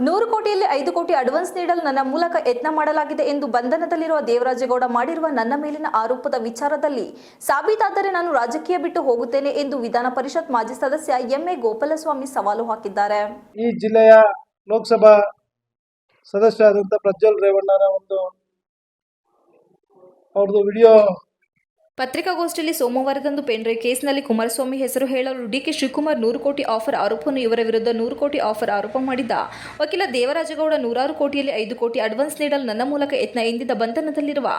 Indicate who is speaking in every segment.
Speaker 1: 100 ಕೋಟಿಯಲ್ಲಿ 5 ಕೋಟಿ ಅಡ್ವಾನ್ಸ್ ನೀಡಲು ನನ್ನ ಮೂಲಕ ಯತ್ನ ಮಾಡಲಾಗಿದೆ ಎಂದು ಬಂಧನದಲ್ಲಿರುವ ದೇವರಾಜೇಗೌಡ ಮಾಡಿರುವ ನನ್ನ ಮೇಲಿನ ಆರೋಪದ ವಿಚಾರದಲ್ಲಿ ಸಾಬೀತಾದರೆ ನಾನು ರಾಜಕೀಯ ಬಿಟ್ಟು ಹೋಗುತ್ತೇನೆ ಎಂದು ವಿಧಾನ ಪರಿಷತ್ ಮಾಜಿ ಸದಸ್ಯ ಎಂಎ ಗೋಪಾಲಸ್ವಾಮಿ ಸವಾಲು ಹಾಕಿದ್ದಾರೆ.
Speaker 2: ಈ ಜಿಲ್ಲೆಯ ಲೋಕಸಭಾ ಸದಸ್ಯರಾದಂಥ ಪ್ರಜ್ವಲ್ ರೇವಣ್ಣರ ಅವ್ರದ್ದು ವಿಡಿಯೋ
Speaker 1: ಪತ್ರಿಕಾಗೋಷ್ಠಿಯಲ್ಲಿ ಸೋಮವಾರದಂದು ಪೆನ್ಡ್ರೈವ್ ಕೇಸ್ನಲ್ಲಿ ಕುಮಾರಸ್ವಾಮಿ ಹೆಸರು ಹೇಳಲು ಡಿಕೆ ಶಿವಕುಮಾರ್ 100 ಕೋಟಿ ಆಫರ್ ಆರೋಪವನ್ನು ಇವರ ವಿರುದ್ಧ 100 ಕೋಟಿ ಆಫರ್ ಆರೋಪ ಮಾಡಿದ್ದ ವಕೀಲ ದೇವರಾಜೇಗೌಡ 106 ಕೋಟಿಯಲ್ಲಿ 5 ಕೋಟಿ ಅಡ್ವಾನ್ಸ್ ನೀಡಲು ನನ್ನ ಮೂಲಕ ಯತ್ನ ಎಂದಿದ್ದ ಬಂಧನದಲ್ಲಿರುವ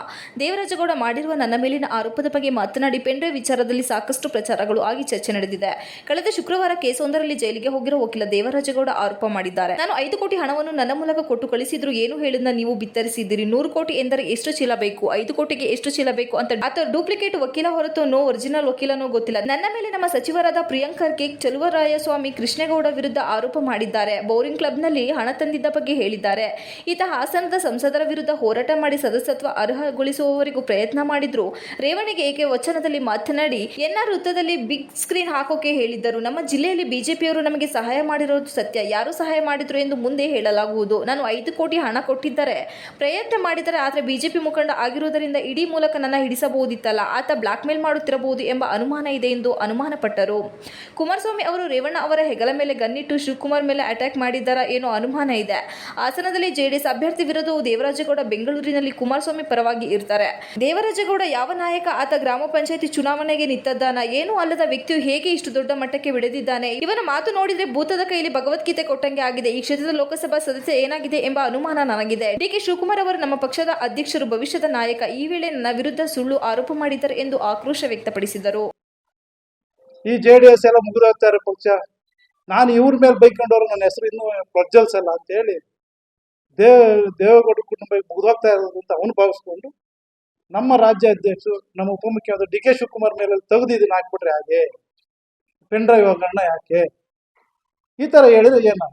Speaker 1: ದೇವರಾಜೇಗೌಡ ಮಾಡಿರುವ ನನ್ನ ಮೇಲಿನ ಆರೋಪದ ಬಗ್ಗೆ ಮಾತನಾಡಿ ಪೆನ್ಡ್ರೈವ್ ವಿಚಾರದಲ್ಲಿ ಸಾಕಷ್ಟು ಪ್ರಚಾರಗಳು ಆಗಿ ಚರ್ಚೆ ನಡೆದಿದೆ. ಕಳೆದ ಶುಕ್ರವಾರ ಕೇಸೊಂದರಲ್ಲಿ ಜೈಲಿಗೆ ಹೋಗಿರುವ ವಕೀಲ ದೇವರಾಜೇಗೌಡ ಆರೋಪ ಮಾಡಿದ್ದಾರೆ. ನಾನು 5 ಕೋಟಿ ಹಣವನ್ನು ನನ್ನ ಮೂಲಕ ಕೊಟ್ಟು ಕಳಿಸಿದ್ರು ಏನು ಹೇಳಿದ್ನ ನೀವು ಬಿತ್ತರಿಸಿದ್ದೀರಿ. 100 ಕೋಟಿ ಎಂದರೆ ಎಷ್ಟು ಚೀಲ ಬೇಕು, 5 ಕೋಟಿಗೆ ಎಷ್ಟು ಚೀಲ ಬೇಕು ಅಂತ ಆತ ಡೂಪ್ಲಿಕೇಟ್ ವಕೀಲ ಹೊರತು ನೋ ಒರಿಜಿನಲ್ ವಕೀಲನೋ ಗೊತ್ತಿಲ್ಲ. ನನ್ನ ಮೇಲೆ ನಮ್ಮ ಸಚಿವರಾದ ಪ್ರಿಯಾಂಕ್ ಖರ್ಗೆ, ಚಲುವರಾಯಸ್ವಾಮಿ, ಕೃಷ್ಣೇಗೌಡ ವಿರುದ್ಧ ಆರೋಪ ಮಾಡಿದ್ದಾರೆ. ಬೌರಿಂಗ್ ಕ್ಲಬ್ನಲ್ಲಿ ಹಣ ತಂದಿದ್ದ ಬಗ್ಗೆ ಹೇಳಿದ್ದಾರೆ. ಈತ ಹಾಸನದ ಸಂಸದರ ವಿರುದ್ಧ ಹೋರಾಟ ಮಾಡಿ ಸದಸ್ಯತ್ವ ಅರ್ಹಗೊಳಿಸುವವರೆಗೂ ಪ್ರಯತ್ನ ಮಾಡಿದ್ರು. ರೇವಣ್ಣಿಗೆ ಏಕೆ ವಚನದಲ್ಲಿ ಮಾತನಾಡಿ ಎನ್ಆರ್ ವೃತ್ತದಲ್ಲಿ ಬಿಗ್ ಸ್ಕ್ರೀನ್ ಹಾಕೋಕೆ ಹೇಳಿದ್ದರು. ನಮ್ಮ ಜಿಲ್ಲೆಯಲ್ಲಿ ಬಿಜೆಪಿಯವರು ನಮಗೆ ಸಹಾಯ ಮಾಡಿರೋದು ಸತ್ಯ. ಯಾರು ಸಹಾಯ ಮಾಡಿದ್ರು ಎಂದು ಮುಂದೆ ಹೇಳಲಾಗುವುದು. ನಾನು 5 ಕೋಟಿ ಹಣ ಕೊಟ್ಟಿದ್ದರೆ ಪ್ರಯತ್ನ ಮಾಡಿದರೆ ಆದರೆ ಬಿಜೆಪಿ ಮುಖಂಡ ಆಗಿರುವುದರಿಂದ ಇಡೀ ಮೂಲಕ ನನ್ನ ಹಿಡಿಸಬಹುದಿತ್ತಲ್ಲ. ಆತ ಬ್ಲಾಕ್ ಮೇಲ್ ಮಾಡುತ್ತಿರಬಹುದು ಎಂಬ ಅನುಮಾನ ಇದೆ ಎಂದು ಅನುಮಾನಪಟ್ಟರು. ಕುಮಾರಸ್ವಾಮಿ ಅವರು ರೇವಣ್ಣ ಅವರ ಹೆಗಲ ಮೇಲೆ ಗನ್ನಿಟ್ಟು ಶಿವಕುಮಾರ್ ಮೇಲೆ ಅಟ್ಯಾಕ್ ಮಾಡಿದ್ದಾರಾ ಏನೋ ಅನುಮಾನ ಇದೆ. ಹಾಸನದಲ್ಲಿ ಜೆಡಿಎಸ್ ಅಭ್ಯರ್ಥಿ ವಿರುದ್ಧವೂ ದೇವರಾಜೇಗೌಡ, ಬೆಂಗಳೂರಿನಲ್ಲಿ ಕುಮಾರಸ್ವಾಮಿ ಪರವಾಗಿ ಇರ್ತಾರೆ. ದೇವರಾಜೇಗೌಡ ಯಾವ ನಾಯಕ? ಆತ ಗ್ರಾಮ ಪಂಚಾಯಿತಿ ಚುನಾವಣೆಗೆ ನಿಂತದ್ದಾನ? ಏನೂ ಅಲ್ಲದ ವ್ಯಕ್ತಿಯು ಹೇಗೆ ಇಷ್ಟು ದೊಡ್ಡ ಮಟ್ಟಕ್ಕೆ ಬೆಳೆದಿದ್ದಾನೆ? ಇವನ ಮಾತು ನೋಡಿದ್ರೆ ಭೂತದ ಕೈಲಿ ಭಗವದ್ಗೀತೆ ಕೊಟ್ಟಂಗೆ ಆಗಿದೆ. ಈ ಕ್ಷೇತ್ರದ ಲೋಕಸಭಾ ಸದಸ್ಯ ಏನಾಗಿದೆ ಎಂಬ ಅನುಮಾನ ನನಗಿದೆ. ಡಿಕೆ ಶಿವಕುಮಾರ್ ಅವರು ನಮ್ಮ ಪಕ್ಷದ ಅಧ್ಯಕ್ಷರು, ಭವಿಷ್ಯದ ನಾಯಕ. ಈ ವೇಳೆ ನನ್ನ ವಿರುದ್ಧ ಸುಳ್ಳು ಆರೋಪ ಮಾಡಿದ್ದಾರೆ ಎಂದು ಆಕ್ರೋಶ ವ್ಯಕ್ತಪಡಿಸಿದರು.
Speaker 2: ಈ ಜೆಡಿಎಸ್ ಎಲ್ಲ ಮುಗಿದೋಗ್ತಾರೆ ಪಕ್ಷ. ನಾನು ಇವ್ರ ಮೇಲೆ ಬೈಕೊಂಡವ್ರು ನನ್ನ ಹೆಸರು ಇನ್ನೂ ಪ್ರಜ್ವಲ್ಸಲ್ಲ ಅಂತ ಹೇಳಿ ದೇವೇಗೌಡ ಕುಟುಂಬ ಮುಗಿದೋಗ್ತಾ ಇರೋದು ಅಂತ ಅವನು ಭಾವಿಸ್ಕೊಂಡು ನಮ್ಮ ರಾಜ್ಯ ಅಧ್ಯಕ್ಷರು, ನಮ್ಮ ಉಪಮುಖ್ಯಮಂತ್ರಿ ಡಿ ಕೆ ಶಿವಕುಮಾರ್ ಮೇಲೆ ತೆಗೆದಿದ್ದನ್ನು ಹಾಕ್ಬಿಟ್ರೆ ಹಾಗೆ ಪೆನ್ ಡ್ರೈವ್ ಗಣ್ಣ ಯಾಕೆ ಈ ತರ ಹೇಳಿದ್ರೆ ಏನು?